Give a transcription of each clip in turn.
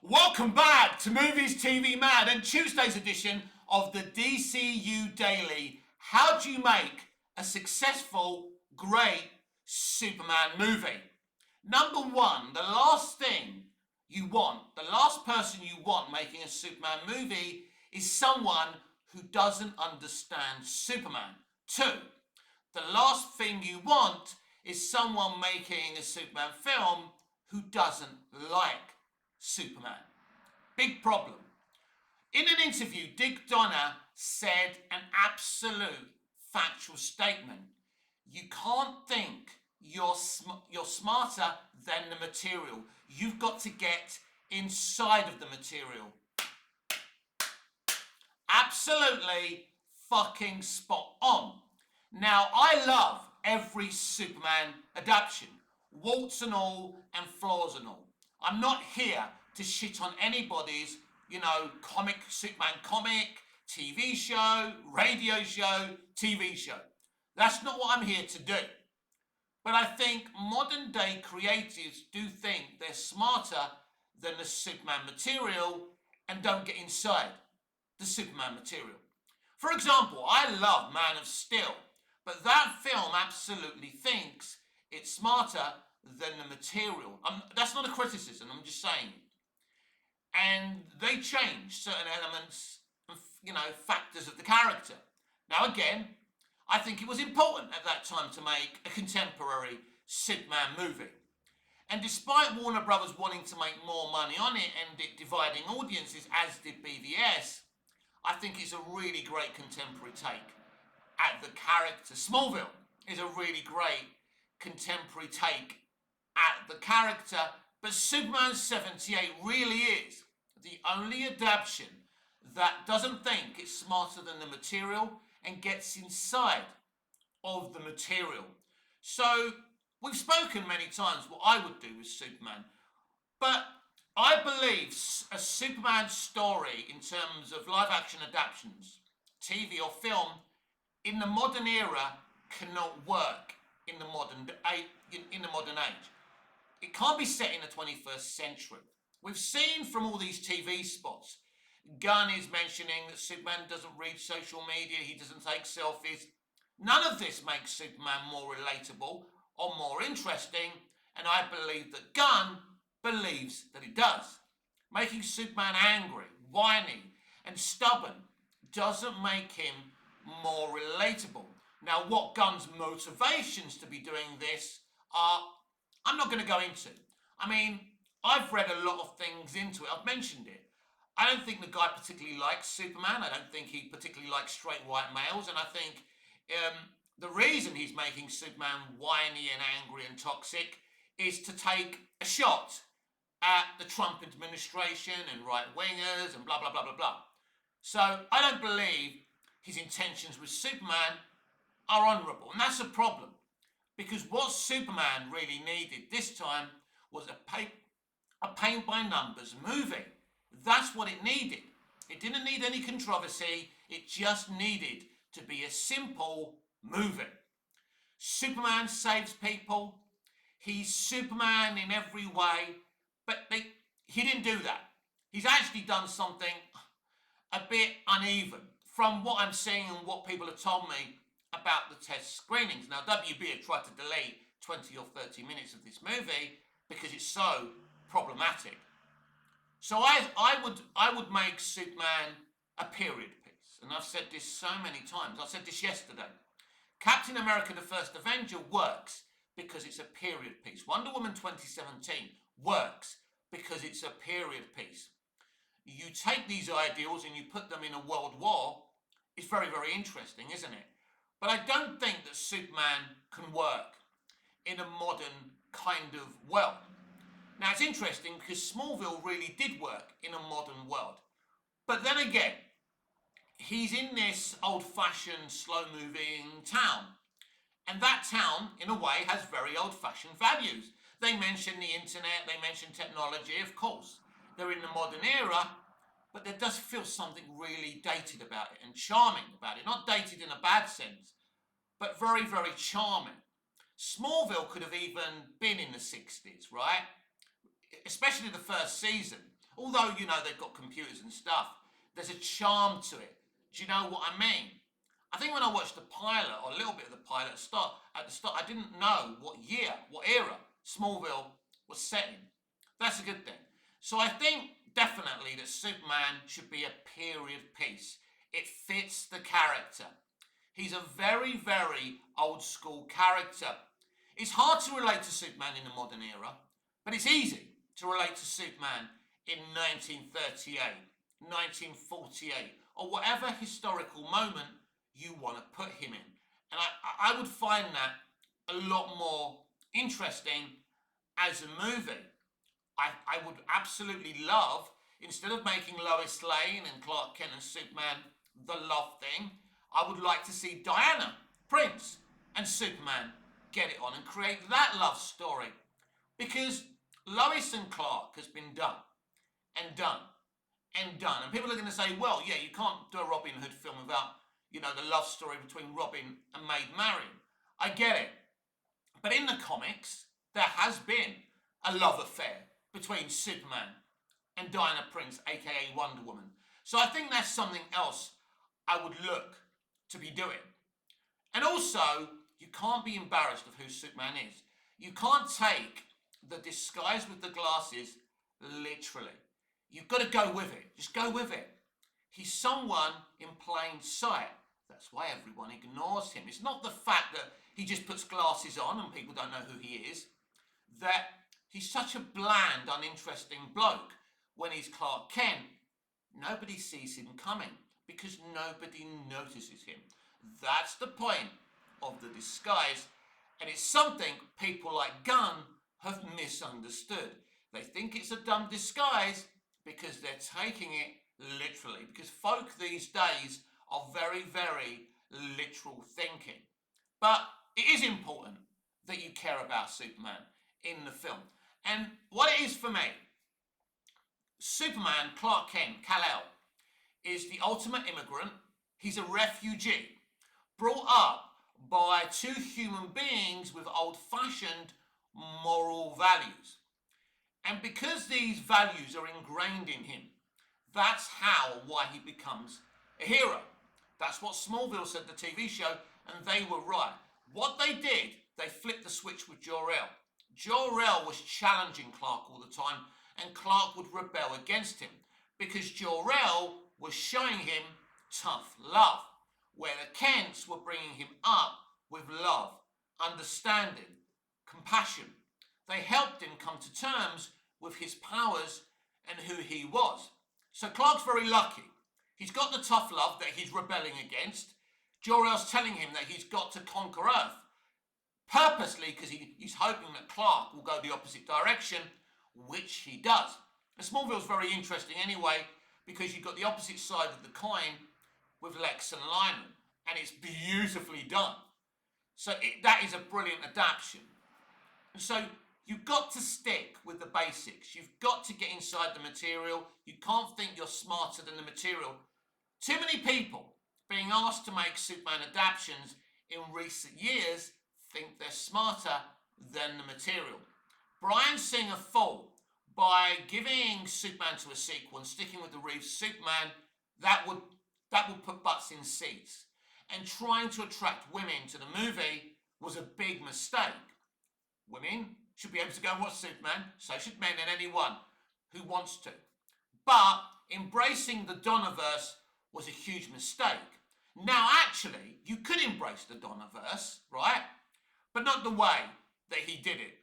Welcome back to Movies TV Mad and Tuesday's edition of the DCU Daily. How do you make a successful, great Superman movie? Number one, the last thing you want, the last person you want making a Superman movie is someone who doesn't understand Superman. Two, the last thing you want is someone making a Superman film who doesn't like Superman. Big problem. In an interview, Dick Donner said an absolute factual statement. You can't think you're smarter than the material. You've got to get inside of the material. Absolutely fucking spot on. Now, I love every Superman adaptation, warts and all and flaws and all. I'm not here to shit on anybody's, Superman comic, TV show, radio show, TV show. That's not what I'm here to do. But I think modern day creatives do think they're smarter than the Superman material and don't get inside the Superman material. For example, I love Man of Steel, but that film absolutely thinks it's smarter than the material. That's not a criticism, I'm just saying. And they change certain elements, factors of the character. Now again, I think it was important at that time to make a contemporary Superman movie. And despite Warner Brothers wanting to make more money on it and it dividing audiences, as did BVS, I think it's a really great contemporary take at the character. Smallville is a really great contemporary take at the character, but Superman 78 really is the only adaptation that doesn't think it's smarter than the material and gets inside of the material. So we've spoken many times what I would do with Superman, but I believe a Superman story in terms of live action adaptations, TV or film, in the modern era cannot work in the modern age. It can't be set in the 21st century. We've seen from all these TV spots, Gunn is mentioning that Superman doesn't read social media, he doesn't take selfies. None of this makes Superman more relatable or more interesting, and I believe that Gunn believes that it does. Making Superman angry, whiny, and stubborn doesn't make him more relatable. Now, what Gunn's motivations to be doing this are, I'm not going to go into. I mean, I've read a lot of things into it. I've mentioned it. I don't think the guy particularly likes Superman. I don't think he particularly likes straight white males. And I think the reason he's making Superman whiny and angry and toxic is to take a shot at the Trump administration and right-wingers and blah, blah, blah, blah, blah. So I don't believe his intentions with Superman are honourable. And that's a problem. Because what Superman really needed this time was a paint-by-numbers movie. That's what it needed. It didn't need any controversy. It just needed to be a simple movie. Superman saves people. He's Superman in every way. But he didn't do that. He's actually done something a bit uneven from what I'm seeing and what people have told me about the test screenings. Now, WB had tried to delete 20 or 30 minutes of this movie because it's so problematic. So I would make Superman a period piece. And I've said this so many times. I said this yesterday. Captain America the First Avenger works because it's a period piece. Wonder Woman 2017 works because it's a period piece. You take these ideals and you put them in a world war, it's very, very interesting, isn't it? But I don't think that Superman can work in a modern kind of world. Now, it's interesting because Smallville really did work in a modern world. But then again, he's in this old-fashioned, slow-moving town. And that town, in a way, has very old-fashioned values. They mention the internet, they mention technology, of course. They're in the modern era, but there does feel something really dated about it and charming about it. Not dated in a bad sense, but very, very charming. Smallville could have even been in the 60s, right? Especially the first season, Although, you know, they've got computers and stuff, there's a charm to it. Do you know what I mean? I think when I watched the pilot, or a little bit of the pilot at the start, I didn't know what year, what era Smallville was set in. That's a good thing. So I think definitely that Superman should be a period piece. It fits the character. He's a very, very old school character. It's hard to relate to Superman in the modern era, but it's easy to relate to Superman in 1938, 1948, or whatever historical moment you want to put him in. And I would find that a lot more interesting as a movie. I would absolutely love, instead of making Lois Lane and Clark Kent and Superman the love thing, I would like to see Diana, Prince, and Superman get it on and create that love story. Because Lois and Clark has been done and done and done. And people are going to say, well, yeah, you can't do a Robin Hood film without, you know, the love story between Robin and Maid Marian. I get it. But in the comics, there has been a love affair between Superman and Diana Prince, aka Wonder Woman. So I think that's something else I would look to be doing. And also, you can't be embarrassed of who Superman is. You can't take the disguise with the glasses literally. You've got to go with it. Just go with it. He's someone in plain sight. That's why everyone ignores him. It's not the fact that he just puts glasses on and people don't know who he is. That he's such a bland, uninteresting bloke. When he's Clark Kent, nobody sees him coming because nobody notices him. That's the point of the disguise, and it's something people like Gunn have misunderstood. They think it's a dumb disguise because they're taking it literally, because folk these days are very, very literal thinking. But it is important that you care about Superman in the film. And what it is for me, Superman, Clark Kent, Kal-El, is the ultimate immigrant. He's a refugee, brought up by two human beings with old-fashioned moral values. And because these values are ingrained in him, that's how or why he becomes a hero. That's what Smallville said, the TV show, and they were right. What they did, they flipped the switch with Jor-El. Jor-El was challenging Clark all the time, and Clark would rebel against him because Jor-El was showing him tough love, where the Kents were bringing him up with love, understanding, compassion. They helped him come to terms with his powers and who he was. So Clark's very lucky. He's got the tough love that he's rebelling against. Jor-El's telling him that he's got to conquer Earth, purposely because he's hoping that Clark will go the opposite direction, which he does. And Smallville's very interesting anyway, because you've got the opposite side of the coin with Lex and Lionel, and it's beautifully done. So that is a brilliant adaptation. And so you've got to stick with the basics. You've got to get inside the material. You can't think you're smarter than the material. Too many people being asked to make Superman adaptations in recent years think they're smarter than the material. Bryan Singer thought by giving Superman to a sequel and sticking with the Reeves Superman, that would put butts in seats. And trying to attract women to the movie was a big mistake. Women should be able to go and watch Superman, so should men and anyone who wants to. But embracing the Donnerverse was a huge mistake. Now, actually, you could embrace the Donnerverse, right? But not the way that he did it.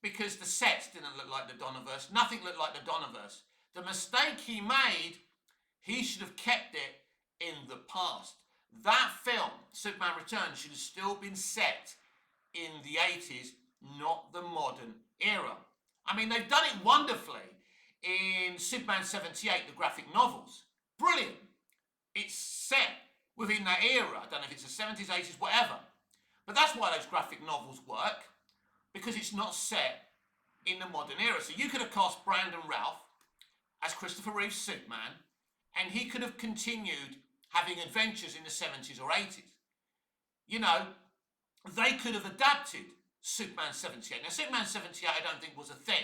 Because the sets didn't look like the Donnerverse. Nothing looked like the Donnerverse. The mistake he made, he should have kept it in the past. That film, Superman Returns, should have still been set in the 80s, not the modern era. I mean, they've done it wonderfully in Superman 78, the graphic novels. Brilliant. It's set within that era. I don't know if it's the 70s, 80s, whatever. But that's why those graphic novels work, because it's not set in the modern era. So you could have cast Brandon Routh as Christopher Reeve's Superman, and he could have continued having adventures in the 70s or 80s. You know, they could have adapted Superman 78. Now, Superman 78 I don't think was a thing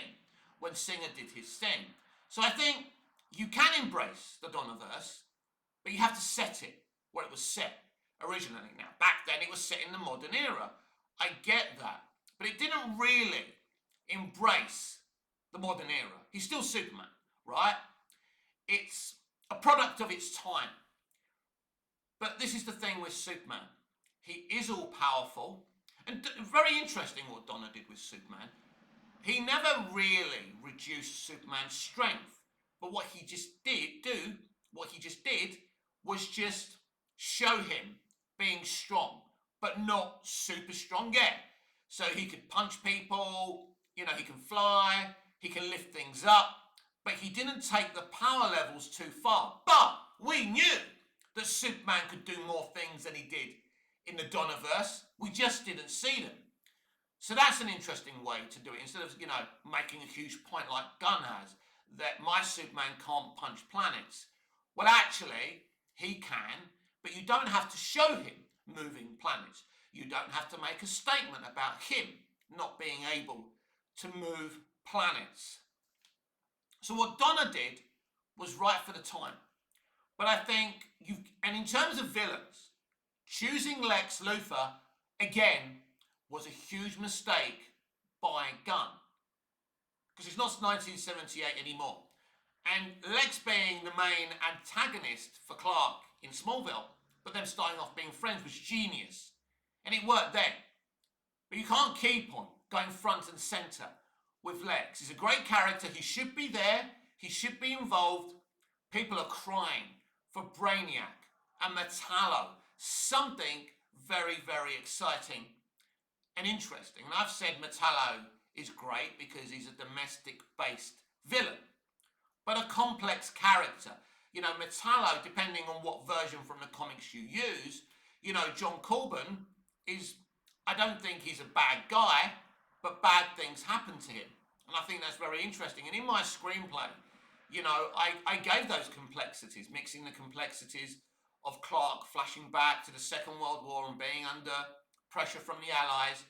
when Singer did his thing. So I think you can embrace the Donnerverse, but you have to set it where it was set originally. Now, back then it was set in the modern era. I get that. But it didn't really embrace the modern era. He's still Superman, right? It's a product of its time. But this is the thing with Superman. He is all powerful. And very interesting what Donner did with Superman. He never really reduced Superman's strength. But what he just did was just show him being strong, but not super strong yet. So he could punch people, he can fly, he can lift things up, but he didn't take the power levels too far. But we knew that Superman could do more things than he did in the Donnerverse. We just didn't see them. So that's an interesting way to do it. Instead of, making a huge point like Gunn has, that my Superman can't punch planets. Well, actually, he can, but you don't have to show him moving planets. You don't have to make a statement about him not being able to move planets. So what Donner did was right for the time. But I think and in terms of villains, choosing Lex Luthor, again, was a huge mistake by Gunn. Because it's not 1978 anymore. And Lex being the main antagonist for Clark in Smallville, but them starting off being friends, was genius. And it worked then. But you can't keep on going front and centre with Lex. He's a great character. He should be there. He should be involved. People are crying for Brainiac and Metallo. Something very, very exciting and interesting. And I've said Metallo is great because he's a domestic-based villain, but a complex character. Metallo, depending on what version from the comics you use, John Corbin I don't think he's a bad guy, but bad things happen to him. And I think that's very interesting. And in my screenplay, I gave those complexities, mixing the complexities of Clark flashing back to the Second World War and being under pressure from the Allies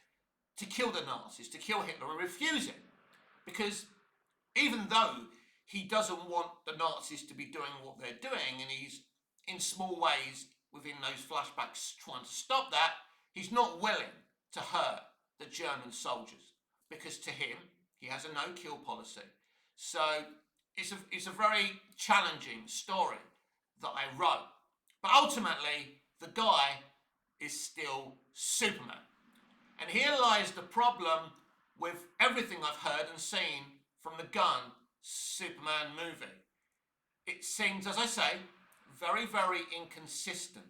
to kill the Nazis, to kill Hitler, and refusing. Because even though he doesn't want the Nazis to be doing what they're doing, and he's in small ways within those flashbacks trying to stop that, he's not willing to hurt the German soldiers, because to him, he has a no-kill policy. So it's a very challenging story that I wrote. But ultimately, the guy is still Superman. And here lies the problem with everything I've heard and seen from the Gunn Superman movie. It seems, as I say, very, very inconsistent.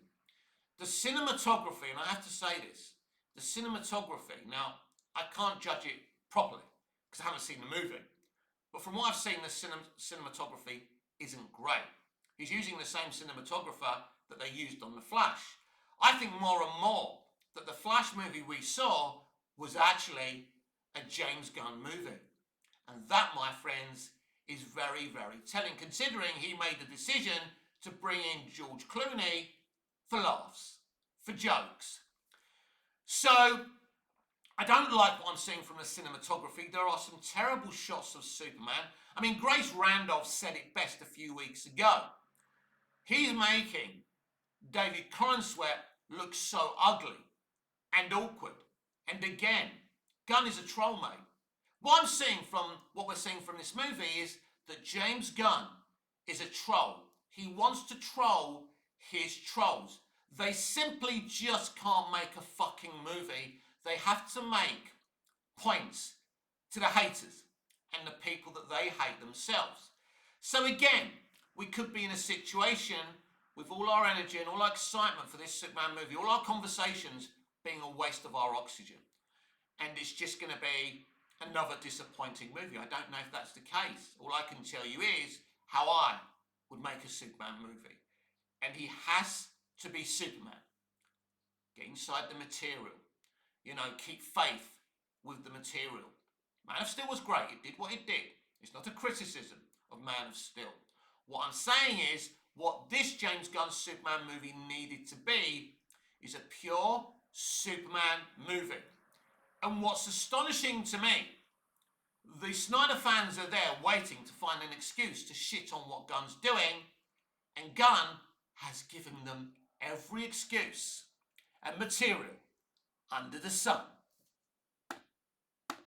The cinematography, and I have to say this, the cinematography, now, I can't judge it properly because I haven't seen the movie. But from what I've seen, the cinematography isn't great. He's using the same cinematographer that they used on The Flash. I think more and more that the Flash movie we saw was actually a James Gunn movie. And that, my friends, is very, very telling, considering he made the decision to bring in George Clooney for laughs, for jokes. So, I don't like what I'm seeing from the cinematography. There are some terrible shots of Superman. I mean, Grace Randolph said it best a few weeks ago. He's making David Corenswet look so ugly and awkward. And again, Gunn is a troll, mate. What we're seeing from this movie is that James Gunn is a troll. He wants to troll his trolls. They simply just can't make a fucking movie. They have to make points to the haters and the people that they hate themselves. So again, we could be in a situation with all our energy and all our excitement for this Superman movie, all our conversations being a waste of our oxygen. And it's just going to be another disappointing movie. I don't know if that's the case. All I can tell you is how I would make a Superman movie. And he has to be Superman. Get inside the material. Keep faith with the material. Man of Steel was great. It did what it did. It's not a criticism of Man of Steel. What I'm saying is, what this James Gunn Superman movie needed to be is a pure Superman movie. And what's astonishing to me The Snyder fans are there waiting to find an excuse to shit on what Gunn's doing, and Gunn has given them every excuse and material under the sun.